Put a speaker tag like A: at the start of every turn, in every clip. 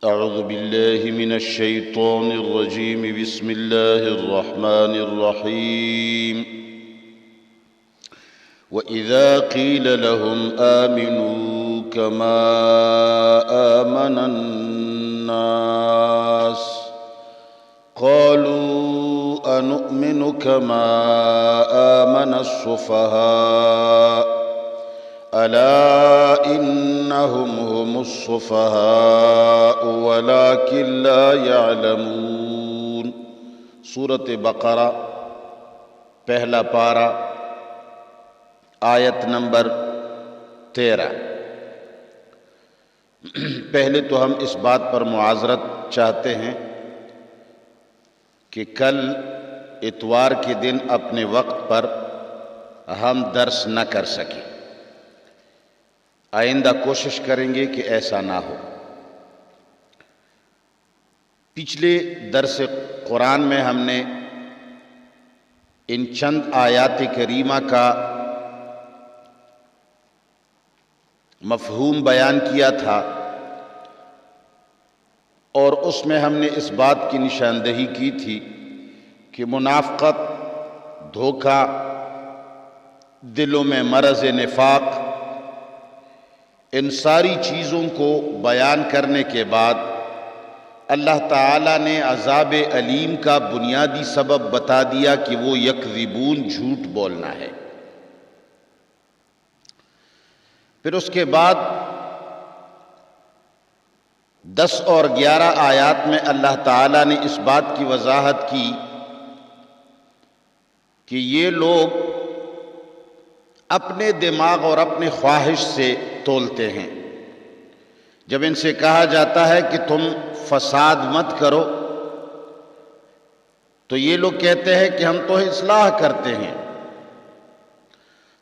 A: أعوذ بالله من الشيطان الرجيم. بسم الله الرحمن الرحيم. وإذا قيل لهم آمنوا كما آمن الناس قالوا أنؤمن كما آمن السفهاء ألا إنهم هم السفهاء ولكن لا يعلمون. سورۃ بقرہ پہلا پارہ آیت نمبر 13. پہلے تو ہم اس بات پر معذرت چاہتے ہیں کہ کل اتوار کے دن اپنے وقت پر ہم درس نہ کر سکیں. آئندہ کوشش کریں گے کہ ایسا نہ ہو. پچھلے درس قرآن میں ہم نے ان چند آیات کریمہ کا مفہوم بیان کیا تھا اور اس میں ہم نے اس بات کی نشاندہی کی تھی کہ منافقت، دھوکہ، دلوں میں مرض نفاق، ان ساری چیزوں کو بیان کرنے کے بعد اللہ تعالیٰ نے عذاب علیم کا بنیادی سبب بتا دیا کہ وہ یکذبون، جھوٹ بولنا ہے. پھر اس کے بعد 10 اور 11 آیات میں اللہ تعالیٰ نے اس بات کی وضاحت کی کہ یہ لوگ اپنے دماغ اور اپنے خواہش سے تولتے ہیں. جب ان سے کہا جاتا ہے کہ تم فساد مت کرو تو یہ لوگ کہتے ہیں کہ ہم تو اصلاح کرتے ہیں.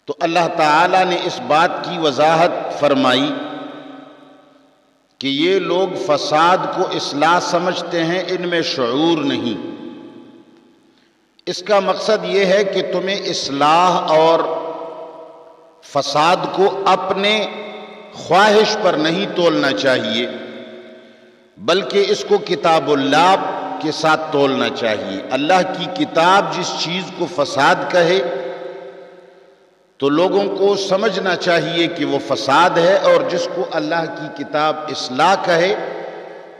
A: تو اللہ تعالیٰ نے اس بات کی وضاحت فرمائی کہ یہ لوگ فساد کو اصلاح سمجھتے ہیں، ان میں شعور نہیں. اس کا مقصد یہ ہے کہ تمہیں اصلاح اور فساد کو اپنے خواہش پر نہیں تولنا چاہیے، بلکہ اس کو کتاب اللہ کے ساتھ تولنا چاہیے. اللہ کی کتاب جس چیز کو فساد کہے تو لوگوں کو سمجھنا چاہیے کہ وہ فساد ہے، اور جس کو اللہ کی کتاب اصلاح کہے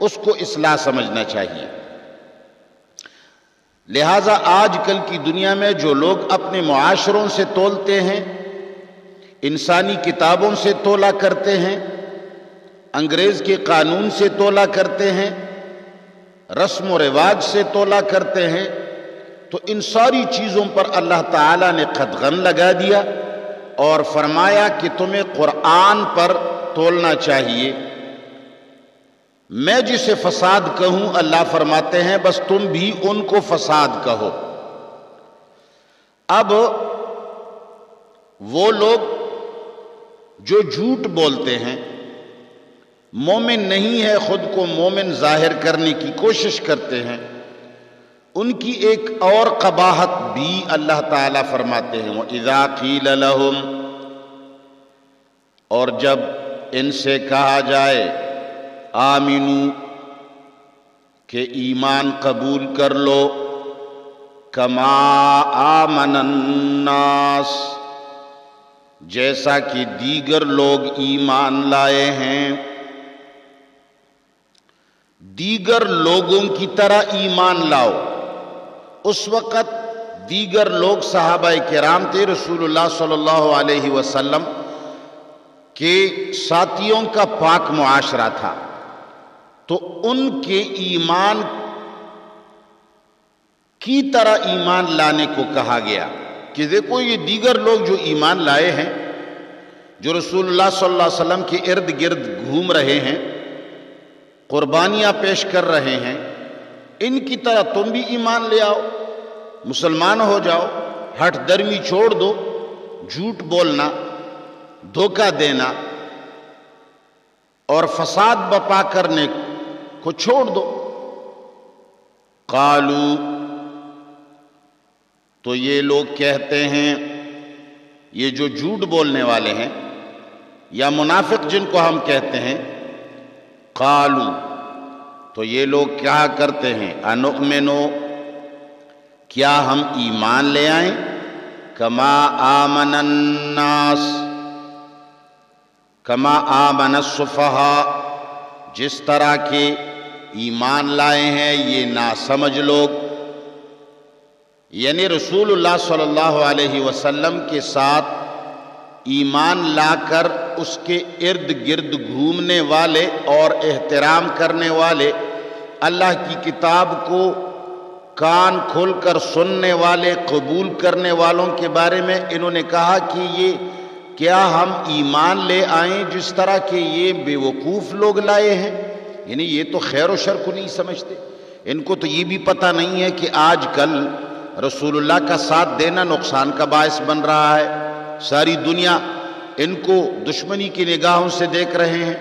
A: اس کو اصلاح سمجھنا چاہیے. لہٰذا آج کل کی دنیا میں جو لوگ اپنے معاشروں سے تولتے ہیں، انسانی کتابوں سے تولا کرتے ہیں، انگریز کے قانون سے تولا کرتے ہیں، رسم و رواج سے تولا کرتے ہیں، تو ان ساری چیزوں پر اللہ تعالیٰ نے قدغن لگا دیا اور فرمایا کہ تمہیں قرآن پر تولنا چاہیے. میں جسے فساد کہوں اللہ فرماتے ہیں بس تم بھی ان کو فساد کہو. اب وہ لوگ جو جھوٹ بولتے ہیں، مومن نہیں ہے، خود کو مومن ظاہر کرنے کی کوشش کرتے ہیں، ان کی ایک اور قباحت بھی اللہ تعالیٰ فرماتے ہیں. وَإِذَا قِيلَ لَهُمْ، اور جب ان سے کہا جائے آمینو، کہ ایمان قبول کر لو، کما آمن الناس، جیسا کہ دیگر لوگ ایمان لائے ہیں، دیگر لوگوں کی طرح ایمان لاؤ. اس وقت دیگر لوگ صحابہ کرام تھے، رسول اللہ صلی اللہ علیہ وسلم کے ساتھیوں کا پاک معاشرہ تھا، تو ان کے ایمان کی طرح ایمان لانے کو کہا گیا کہ دیکھو یہ دیگر لوگ جو ایمان لائے ہیں، جو رسول اللہ صلی اللہ علیہ وسلم کے ارد گرد گھوم رہے ہیں، قربانیاں پیش کر رہے ہیں، ان کی طرح تم بھی ایمان لے آؤ، مسلمان ہو جاؤ، ہٹ درمی چھوڑ دو، جھوٹ بولنا، دھوکہ دینا اور فساد بپا کرنے کو چھوڑ دو. قالو، تو یہ لوگ کہتے ہیں، یہ جو جھوٹ بولنے والے ہیں یا منافق جن کو ہم کہتے ہیں، قالو، تو یہ لوگ کیا کرتے ہیں، انؤمنو، کیا ہم ایمان لے آئیں، کما آمن الناس، کما آمن السفہاء، جس طرح کے ایمان لائے ہیں یہ ناسمجھ لوگ، یعنی رسول اللہ صلی اللہ علیہ وسلم کے ساتھ ایمان لا کر اس کے ارد گرد گھومنے والے اور احترام کرنے والے، اللہ کی کتاب کو کان کھول کر سننے والے، قبول کرنے والوں کے بارے میں انہوں نے کہا کہ یہ کیا ہم ایمان لے آئیں جس طرح کہ یہ بے وقوف لوگ لائے ہیں، یعنی یہ تو خیر و شر کو نہیں سمجھتے، ان کو تو یہ بھی پتہ نہیں ہے کہ آج کل رسول اللہ کا ساتھ دینا نقصان کا باعث بن رہا ہے، ساری دنیا ان کو دشمنی کی نگاہوں سے دیکھ رہے ہیں۔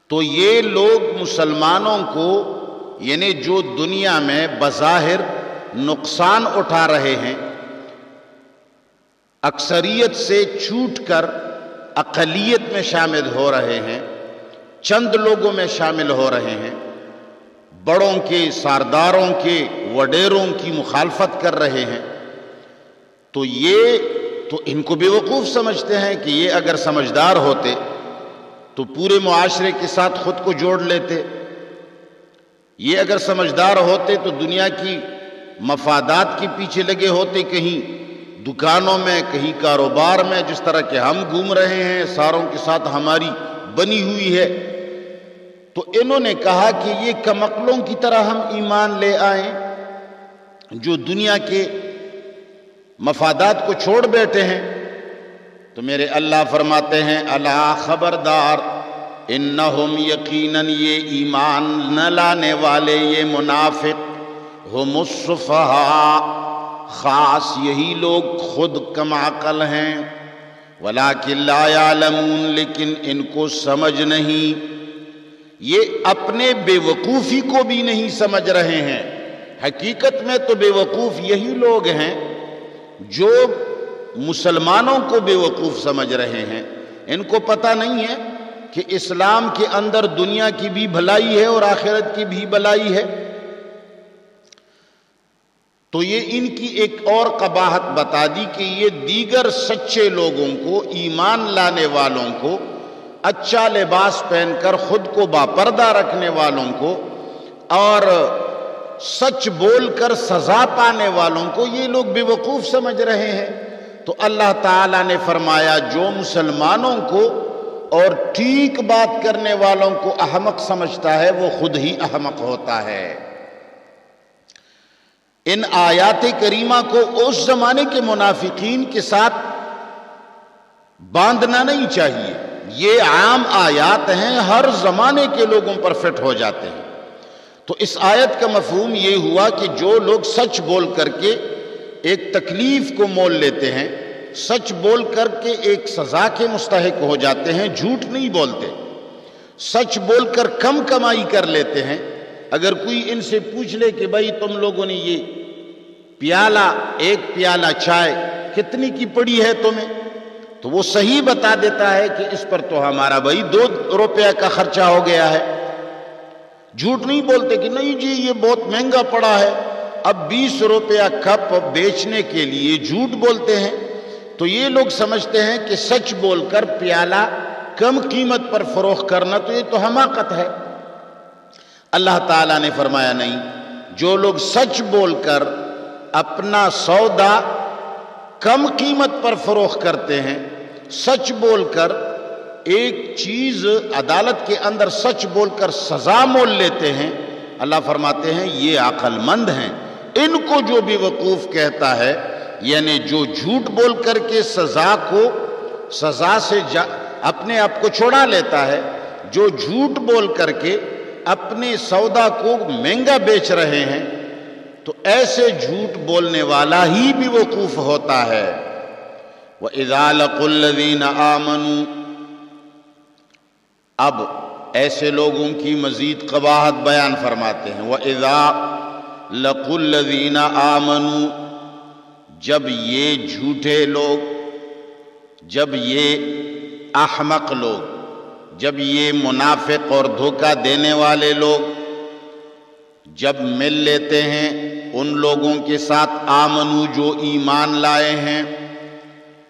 A: تو یہ لوگ مسلمانوں کو، یعنی جو دنیا میں بظاہر نقصان اٹھا رہے ہیں، اکثریت سے چھوٹ کر اقلیت میں شامل ہو رہے ہیں، چند لوگوں میں شامل ہو رہے ہیں، بڑوں کے، سرداروں کے، وڈیروں کی مخالفت کر رہے ہیں، تو یہ تو ان کو بے وقوف سمجھتے ہیں کہ یہ اگر سمجھدار ہوتے تو پورے معاشرے کے ساتھ خود کو جوڑ لیتے، یہ اگر سمجھدار ہوتے تو دنیا کی مفادات کے پیچھے لگے ہوتے، کہیں دکانوں میں، کہیں کاروبار میں، جس طرح کہ ہم گھوم رہے ہیں، ساروں کے ساتھ ہماری بنی ہوئی ہے۔ تو انہوں نے کہا کہ یہ کمقلوں کی طرح ہم ایمان لے آئیں جو دنیا کے مفادات کو چھوڑ بیٹھے ہیں۔ تو میرے اللہ فرماتے ہیں، الا خبردار، انہم یقیناً یہ ایمان نہ لانے والے، یہ منافق، ہم السفہاء، خاص یہی لوگ خود کم عقل ہیں، ولکن لا یعلمون، لیکن ان کو سمجھ نہیں، یہ اپنے بے وقوفی کو بھی نہیں سمجھ رہے ہیں۔ حقیقت میں تو بے وقوف یہی لوگ ہیں جو مسلمانوں کو بے وقوف سمجھ رہے ہیں، ان کو پتہ نہیں ہے کہ اسلام کے اندر دنیا کی بھی بھلائی ہے اور آخرت کی بھی بھلائی ہے۔ تو یہ ان کی ایک اور قباحت بتا دی کہ یہ دیگر سچے لوگوں کو، ایمان لانے والوں کو، اچھا لباس پہن کر خود کو باپردہ رکھنے والوں کو اور سچ بول کر سزا پانے والوں کو یہ لوگ بے وقوف سمجھ رہے ہیں۔ تو اللہ تعالیٰ نے فرمایا جو مسلمانوں کو اور ٹھیک بات کرنے والوں کو احمق سمجھتا ہے وہ خود ہی احمق ہوتا ہے۔ ان آیات کریمہ کو اس زمانے کے منافقین کے ساتھ باندھنا نہیں چاہیے، یہ عام آیات ہیں، ہر زمانے کے لوگوں پر فٹ ہو جاتے ہیں۔ تو اس آیت کا مفہوم یہ ہوا کہ جو لوگ سچ بول کر کے ایک تکلیف کو مول لیتے ہیں، سچ بول کر کے ایک سزا کے مستحق ہو جاتے ہیں، جھوٹ نہیں بولتے، سچ بول کر کم کمائی کر لیتے ہیں۔ اگر کوئی ان سے پوچھ لے کہ بھائی تم لوگوں نے یہ پیالہ، ایک پیالہ چائے کتنی کی پڑی ہے تمہیں، تو وہ صحیح بتا دیتا ہے کہ اس پر تو ہمارا بھائی 2 روپے کا خرچہ ہو گیا ہے۔ جھوٹ نہیں بولتے کہ نہیں جی یہ بہت مہنگا پڑا ہے، اب 20 روپے کپ بیچنے کے لیے جھوٹ بولتے ہیں۔ تو یہ لوگ سمجھتے ہیں کہ سچ بول کر پیالہ کم قیمت پر فروخت کرنا تو یہ تو حماقت ہے۔ اللہ تعالیٰ نے فرمایا نہیں، جو لوگ سچ بول کر اپنا سودا کم قیمت پر فروخت کرتے ہیں، سچ بول کر ایک چیز عدالت کے اندر سچ بول کر سزا مول لیتے ہیں، اللہ فرماتے ہیں یہ عقل مند ہیں۔ ان کو جو بے وقوف کہتا ہے، یعنی جو جھوٹ بول کر کے سزا سے اپنے آپ کو چھڑا لیتا ہے، جو جھوٹ بول کر کے اپنے سودا کو مہنگا بیچ رہے ہیں، تو ایسے جھوٹ بولنے والا ہی بے وقوف ہوتا ہے۔ وَإِذَا لَقُوا الَّذِينَ آمَنُوا، اب ایسے لوگوں کی مزید قباحت بیان فرماتے ہیں۔ وَإِذَا لَقُوا الَّذِينَ آمَنُوا، جب یہ جھوٹے لوگ، جب یہ احمق لوگ جب یہ منافق اور دھوکہ دینے والے لوگ جب مل لیتے ہیں ان لوگوں کے ساتھ آمنو جو ایمان لائے ہیں،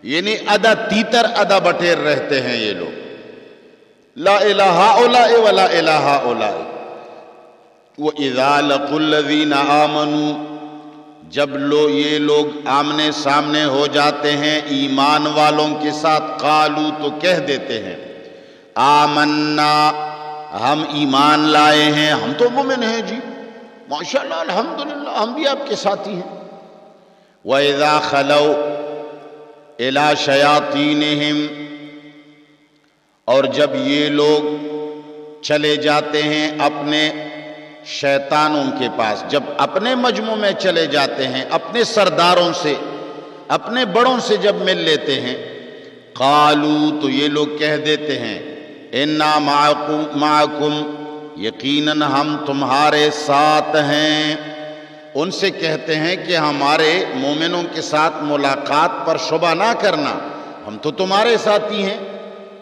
A: یعنی ادا تیتر ادا بٹیر رہتے ہیں یہ لوگ، لا الہ ہؤلاء ولا الہ ہؤلاء۔ وَإِذَا لَقُوا الَّذِينَ آمَنُوا، جب یہ لوگ آمنے سامنے ہو جاتے ہیں ایمان والوں کے ساتھ، قالوا تو کہہ دیتے ہیں آمنا، ہم ایمان لائے ہیں، ہم تو مومن ہیں جی، ماشاءاللہ الحمدللہ ہم بھی آپ کے ساتھی ہیں۔ وَإِذَا خَلَوْا إِلَىٰ شَيَاطِينِهِمْ، اور جب یہ لوگ چلے جاتے ہیں اپنے شیطانوں کے پاس، جب اپنے مجموع میں چلے جاتے ہیں، اپنے سرداروں سے، اپنے بڑوں سے جب مل لیتے ہیں، قالوا تو یہ لوگ کہہ دیتے ہیں انا معکم، یقیناً ہم تمہارے ساتھ ہیں۔ ان سے کہتے ہیں کہ ہمارے مومنوں کے ساتھ ملاقات پر شبہ نہ کرنا، ہم تو تمہارے ساتھی ہیں۔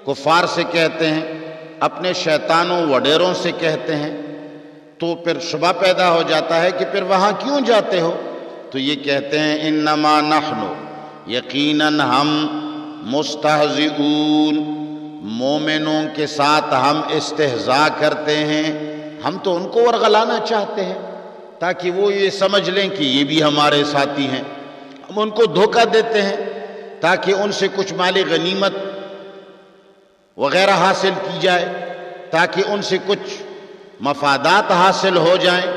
A: کفار سے کہتے ہیں، اپنے شیطانوں وڈیروں سے کہتے ہیں، تو پھر شبہ پیدا ہو جاتا ہے کہ پھر وہاں کیوں جاتے ہو؟ تو یہ کہتے ہیں انما نحن، یقیناً ہم مستہزئون، مومنوں کے ساتھ ہم استہزاء کرتے ہیں، ہم تو ان کو ورغلانا چاہتے ہیں تاکہ وہ یہ سمجھ لیں کہ یہ بھی ہمارے ساتھی ہیں۔ ہم ان کو دھوکہ دیتے ہیں تاکہ ان سے کچھ مال غنیمت وغیرہ حاصل کی جائے، تاکہ ان سے کچھ مفادات حاصل ہو جائیں۔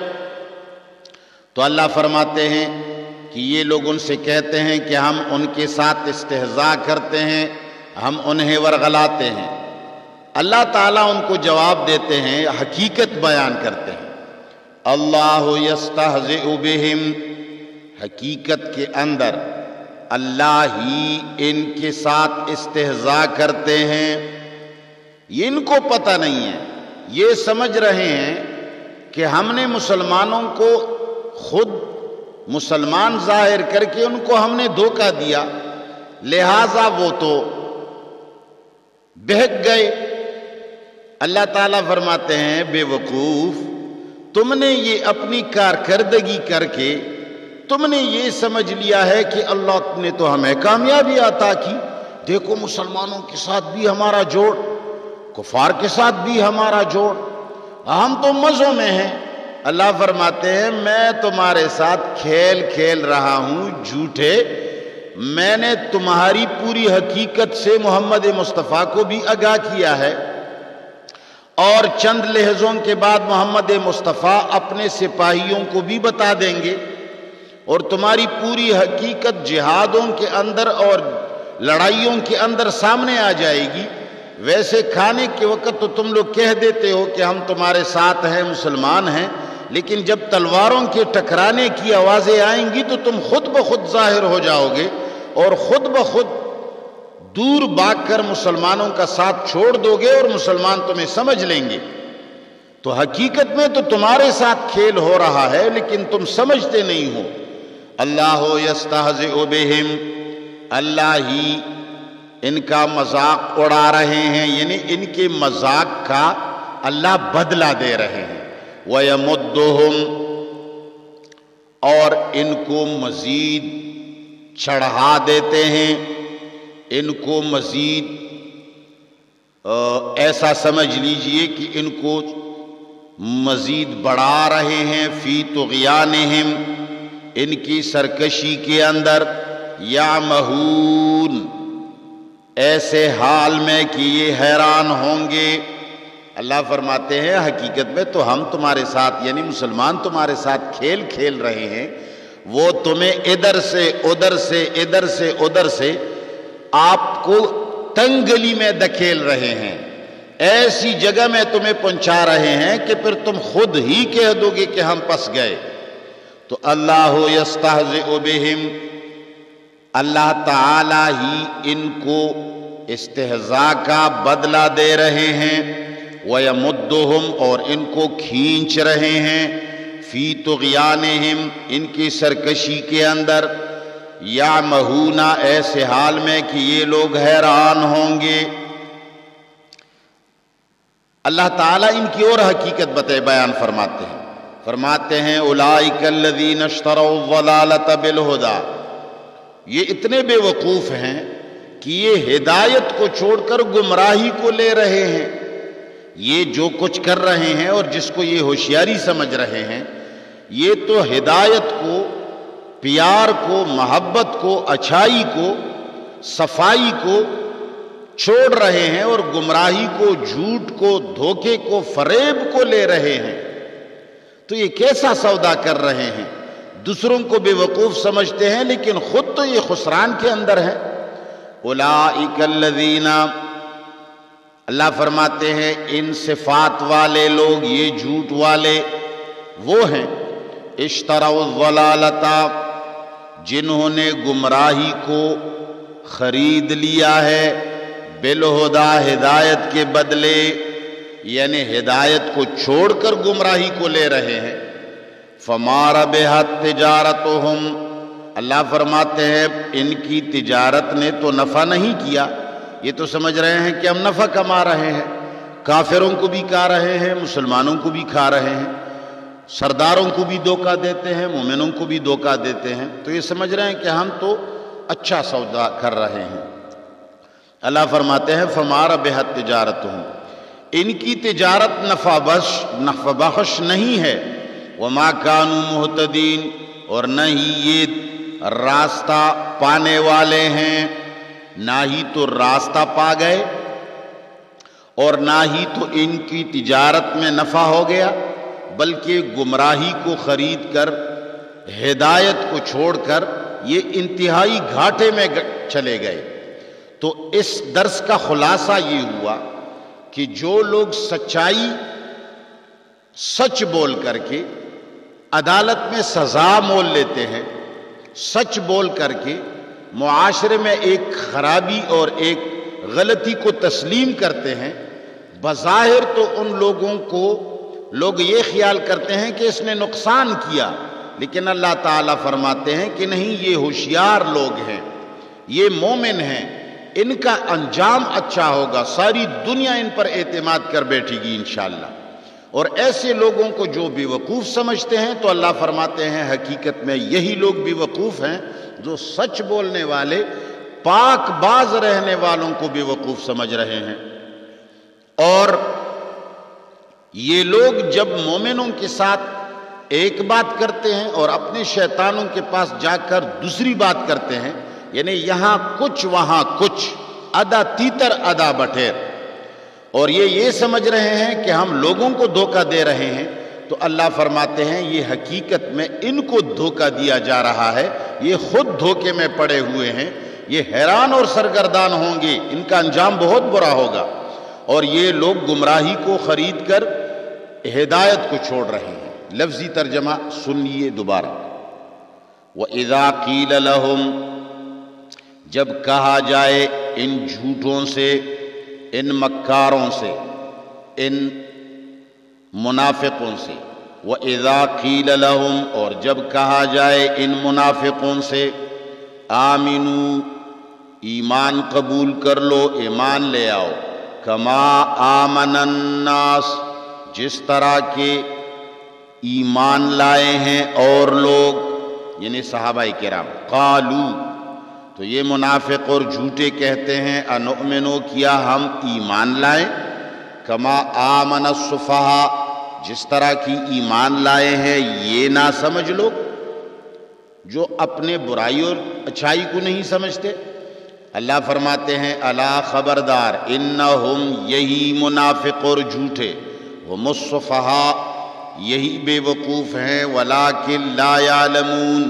A: تو اللہ فرماتے ہیں کہ یہ لوگ ان سے کہتے ہیں کہ ہم ان کے ساتھ استہزاء کرتے ہیں، ہم انہیں ورغلاتے ہیں۔ اللہ تعالیٰ ان کو جواب دیتے ہیں، حقیقت بیان کرتے ہیں۔ اللہ یستہزئ بہم، حقیقت کے اندر اللہ ہی ان کے ساتھ استہزاء کرتے ہیں۔ یہ ان کو پتہ نہیں ہے، یہ سمجھ رہے ہیں کہ ہم نے مسلمانوں کو خود مسلمان ظاہر کر کے ان کو ہم نے دھوکہ دیا، لہٰذا وہ تو بہک گئے۔ اللہ تعالیٰ فرماتے ہیں بے وقوف، تم نے یہ اپنی کارکردگی کر کے تم نے یہ سمجھ لیا ہے کہ اللہ نے تو ہمیں کامیابی عطا کی، دیکھو مسلمانوں کے ساتھ بھی ہمارا جوڑ، کفار کے ساتھ بھی ہمارا جوڑ، ہم تو مزوں میں ہیں۔ اللہ فرماتے ہیں میں تمہارے ساتھ کھیل کھیل رہا ہوں جھوٹے، میں نے تمہاری پوری حقیقت سے محمد مصطفیٰ کو بھی آگاہ کیا ہے، اور چند لحظوں کے بعد محمد مصطفیٰ اپنے سپاہیوں کو بھی بتا دیں گے، اور تمہاری پوری حقیقت جہادوں کے اندر اور لڑائیوں کے اندر سامنے آ جائے گی۔ ویسے کھانے کے وقت تو تم لوگ کہہ دیتے ہو کہ ہم تمہارے ساتھ ہیں، مسلمان ہیں، لیکن جب تلواروں کے ٹکرانے کی آوازیں آئیں گی تو تم خود بخود ظاہر ہو جاؤ گے اور خود بخود دور بھاگ کر مسلمانوں کا ساتھ چھوڑ دو گے اور مسلمان تمہیں سمجھ لیں گے۔ تو حقیقت میں تو تمہارے ساتھ کھیل ہو رہا ہے لیکن تم سمجھتے نہیں ہو۔ اللہ یستہزئ بہم، اللہ ہی ان کا مذاق اڑا رہے ہیں، یعنی ان کے مذاق کا اللہ بدلہ دے رہے ہیں۔ وَيَمُدُّهُمْ، اور ان کو مزید چڑھا دیتے ہیں، ان کو مزید ایسا سمجھ لیجئے کہ ان کو مزید بڑھا رہے ہیں، فی طغیانہم، ان کی سرکشی کے اندر، یعمہون، ایسے حال میں کہ یہ حیران ہوں گے۔ اللہ فرماتے ہیں حقیقت میں تو ہم تمہارے ساتھ یعنی مسلمان تمہارے ساتھ کھیل کھیل رہے ہیں، وہ تمہیں ادھر سے ادھر سے ادھر سے ادھر سے آپ کو تنگلی میں دھکیل رہے ہیں، ایسی جگہ میں تمہیں پہنچا رہے ہیں کہ پھر تم خود ہی کہہ دو گے کہ ہم پس گئے۔ تو اللہ یستہزئ بہم، اللہ تعالی ہی ان کو استہزاء کا بدلہ دے رہے ہیں، وَيَمُدُّهُمْ، اور ان کو کھینچ رہے ہیں، فی طغیانہم، ان کی سرکشی کے اندر، یعمہون، ایسے حال میں کہ یہ لوگ حیران ہوں گے۔ اللہ تعالیٰ ان کی اور حقیقت بیان فرماتے ہیں اولئک الذین اشتروا الضلالۃ بالہدی، یہ اتنے بے وقوف ہیں کہ یہ ہدایت کو چھوڑ کر گمراہی کو لے رہے ہیں۔ یہ جو کچھ کر رہے ہیں اور جس کو یہ ہوشیاری سمجھ رہے ہیں، یہ تو ہدایت کو، پیار کو، محبت کو، اچھائی کو، صفائی کو چھوڑ رہے ہیں اور گمراہی کو، جھوٹ کو، دھوکے کو، فریب کو لے رہے ہیں۔ تو یہ کیسا سودا کر رہے ہیں؟ دوسروں کو بے وقوف سمجھتے ہیں لیکن خود تو یہ خسران کے اندر ہے۔ اولئک الذین، اللہ فرماتے ہیں ان صفات والے لوگ، یہ جھوٹ والے وہ ہیں، اشتروا الضلالۃ، جنہوں نے گمراہی کو خرید لیا ہے، بالہدی، ہدایت کے بدلے، یعنی ہدایت کو چھوڑ کر گمراہی کو لے رہے ہیں۔ فما ربحت تجارتہم، اللہ فرماتے ہیں ان کی تجارت نے تو نفع نہیں کیا، یہ تو سمجھ رہے ہیں کہ ہم نفع کما رہے ہیں، کافروں کو بھی کھا رہے ہیں، مسلمانوں کو بھی کھا رہے ہیں، سرداروں کو بھی دھوکہ دیتے ہیں، مومنوں کو بھی دھوکہ دیتے ہیں، تو یہ سمجھ رہے ہیں کہ ہم تو اچھا سودا کر رہے ہیں۔ اللہ فرماتے ہیں فما ربحت تجارتہم، ان کی تجارت نفع بخش نہیں ہے، وما کانوا مہتدین، اور نہ ہی یہ راستہ پانے والے ہیں، نہ ہی تو راستہ پا گئے اور نہ ہی تو ان کی تجارت میں نفع ہو گیا، بلکہ گمراہی کو خرید کر، ہدایت کو چھوڑ کر یہ انتہائی گھاٹے میں چلے گئے۔ تو اس درس کا خلاصہ یہ ہوا کہ جو لوگ سچائی سچ بول کر کے عدالت میں سزا مول لیتے ہیں، سچ بول کر کے معاشرے میں ایک خرابی اور ایک غلطی کو تسلیم کرتے ہیں، بظاہر تو ان لوگوں کو لوگ یہ خیال کرتے ہیں کہ اس نے نقصان کیا، لیکن اللہ تعالیٰ فرماتے ہیں کہ نہیں، یہ ہوشیار لوگ ہیں، یہ مومن ہیں، ان کا انجام اچھا ہوگا، ساری دنیا ان پر اعتماد کر بیٹھے گی انشاءاللہ۔ اور ایسے لوگوں کو جو بے وقوف سمجھتے ہیں تو اللہ فرماتے ہیں حقیقت میں یہی لوگ بے وقوف ہیں جو سچ بولنے والے، پاک باز رہنے والوں کو بے وقوف سمجھ رہے ہیں۔ اور یہ لوگ جب مومنوں کے ساتھ ایک بات کرتے ہیں اور اپنے شیطانوں کے پاس جا کر دوسری بات کرتے ہیں، یعنی یہاں کچھ وہاں کچھ، ادا تیتر ادا بٹھیر، اور یہ سمجھ رہے ہیں کہ ہم لوگوں کو دھوکہ دے رہے ہیں، تو اللہ فرماتے ہیں یہ حقیقت میں ان کو دھوکہ دیا جا رہا ہے، یہ خود دھوکے میں پڑے ہوئے ہیں، یہ حیران اور سرگردان ہوں گے، ان کا انجام بہت برا ہوگا۔ اور یہ لوگ گمراہی کو خرید کر ہدایت کو چھوڑ رہے ہیں۔ لفظی ترجمہ سنیے دوبارہ، وَإِذَا قِيلَ لَهُمْ، جب کہا جائے ان جھوٹوں سے، ان مکاروں سے، ان منافقوں سے، وَإِذَا قِيلَ لَهُمْ، اور جب کہا جائے ان منافقوں سے، آمنو، ایمان قبول کر لو، ایمان لے آؤ، کما آمن الناس، جس طرح کے ایمان لائے ہیں اور لوگ، یعنی صحابہ کرام، قالو، تو یہ منافق اور جھوٹے کہتے ہیں، انؤمنو، کیا ہم ایمان لائیں، کما آمن السفہاء، جس طرح کی ایمان لائے ہیں یہ نہ سمجھ لو جو اپنے برائی اور اچھائی کو نہیں سمجھتے۔ اللہ فرماتے ہیں الا، خبردار، انہم، یہی منافق اور جھوٹے، ہم السفہاء، یہی بے وقوف ہیں، ولکن لا یعلمون،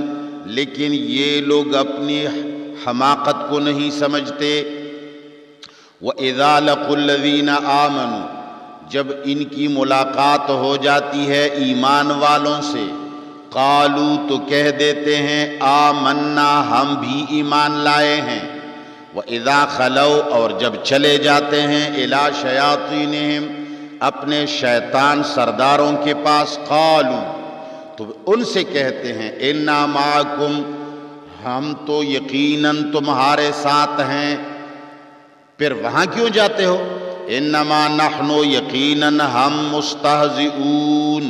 A: لیکن یہ لوگ اپنی حماقت کو نہیں سمجھتے۔ وَإِذَا لَقُوا الَّذِينَ آمَنُوا، جب ان کی ملاقات ہو جاتی ہے ایمان والوں سے، قالوا، تو کہہ دیتے ہیں، آمنا، ہم بھی ایمان لائے ہیں۔ وَإِذَا خَلَوْا، اور جب چلے جاتے ہیں، إِلَىٰ شَيَاطِينِهِمْ، اپنے شیطان سرداروں کے پاس، قالوا، تو ان سے کہتے ہیں، إِنَّا مَعَكُمْ، ہم تو یقیناً تمہارے ساتھ ہیں۔ پھر وہاں کیوں جاتے ہو؟ انما نحن یقیناً ہم مستہزئون،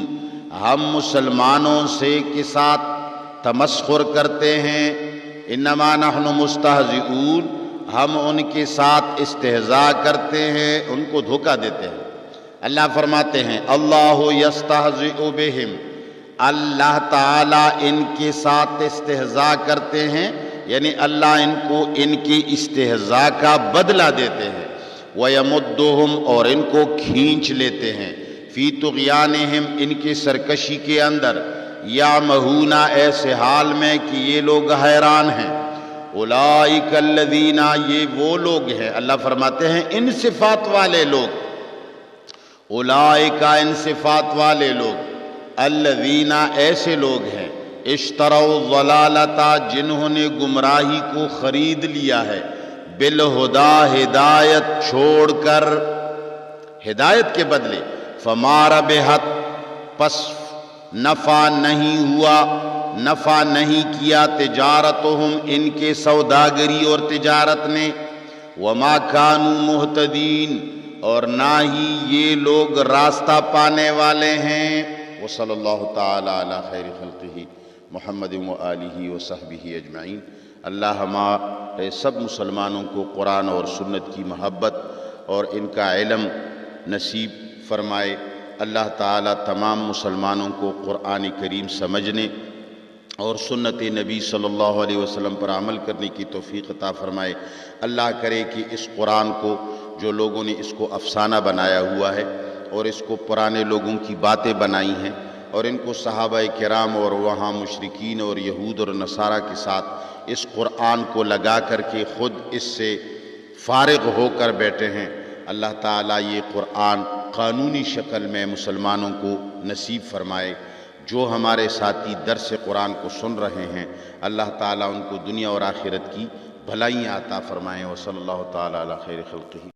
A: ہم مسلمانوں سے کے ساتھ تمسخر کرتے ہیں۔ انما نحن مستہزئون، ہم ان کے ساتھ استہزاء کرتے ہیں، ان کو دھوکہ دیتے ہیں۔ اللہ فرماتے ہیں اللہ یستہزئ بہم، اللہ تعالیٰ ان کے ساتھ استہزاء کرتے ہیں، یعنی اللہ ان کو ان کی استہزاء کا بدلہ دیتے ہیں۔ وَيَمُدُّهُمْ، اور ان کو کھینچ لیتے ہیں، فی طغیانہم، ان کی سرکشی کے اندر، یعمہون، ایسے حال میں کہ یہ لوگ حیران ہیں۔ اولئک الذین، یہ وہ لوگ ہیں، اللہ فرماتے ہیں ان صفات والے لوگ، اولئک، ان صفات والے لوگ، الذین، ایسے لوگ ہیں، اشتروا الضلالۃ، جنہوں نے گمراہی کو خرید لیا ہے، بالہدا، ہدایت چھوڑ کر، ہدایت کے بدلے، فما ربحت، پس نفع نہیں ہوا، نفع نہیں کیا، تجارتہم، ان کے سوداگری اور تجارت نے، وما کانوا مہتدین، اور نہ ہی یہ لوگ راستہ پانے والے ہیں۔ وصلی اللہ تعالی علی خیر خلقہ محمد وآلہ وصحبہ اجمعین۔ اللہ ہمارے سب مسلمانوں کو قرآن اور سنت کی محبت اور ان کا علم نصیب فرمائے۔ اللہ تعالیٰ تمام مسلمانوں کو قرآن کریم سمجھنے اور سنت نبی صلی اللہ علیہ وسلم پر عمل کرنے کی توفیق عطا فرمائے۔ اللہ کرے کہ اس قرآن کو، جو لوگوں نے اس کو افسانہ بنایا ہوا ہے اور اس کو پرانے لوگوں کی باتیں بنائی ہیں اور ان کو صحابہ کرام اور وہاں مشرکین اور یہود اور نصارہ کے ساتھ اس قرآن کو لگا کر کے خود اس سے فارغ ہو کر بیٹھے ہیں، اللہ تعالیٰ یہ قرآن قانونی شکل میں مسلمانوں کو نصیب فرمائے۔ جو ہمارے ساتھی درس قرآن کو سن رہے ہیں، اللہ تعالیٰ ان کو دنیا اور آخرت کی بھلائیاں عطا فرمائیں۔ وصلی اللہ تعالیٰ علی خیر خلقہ۔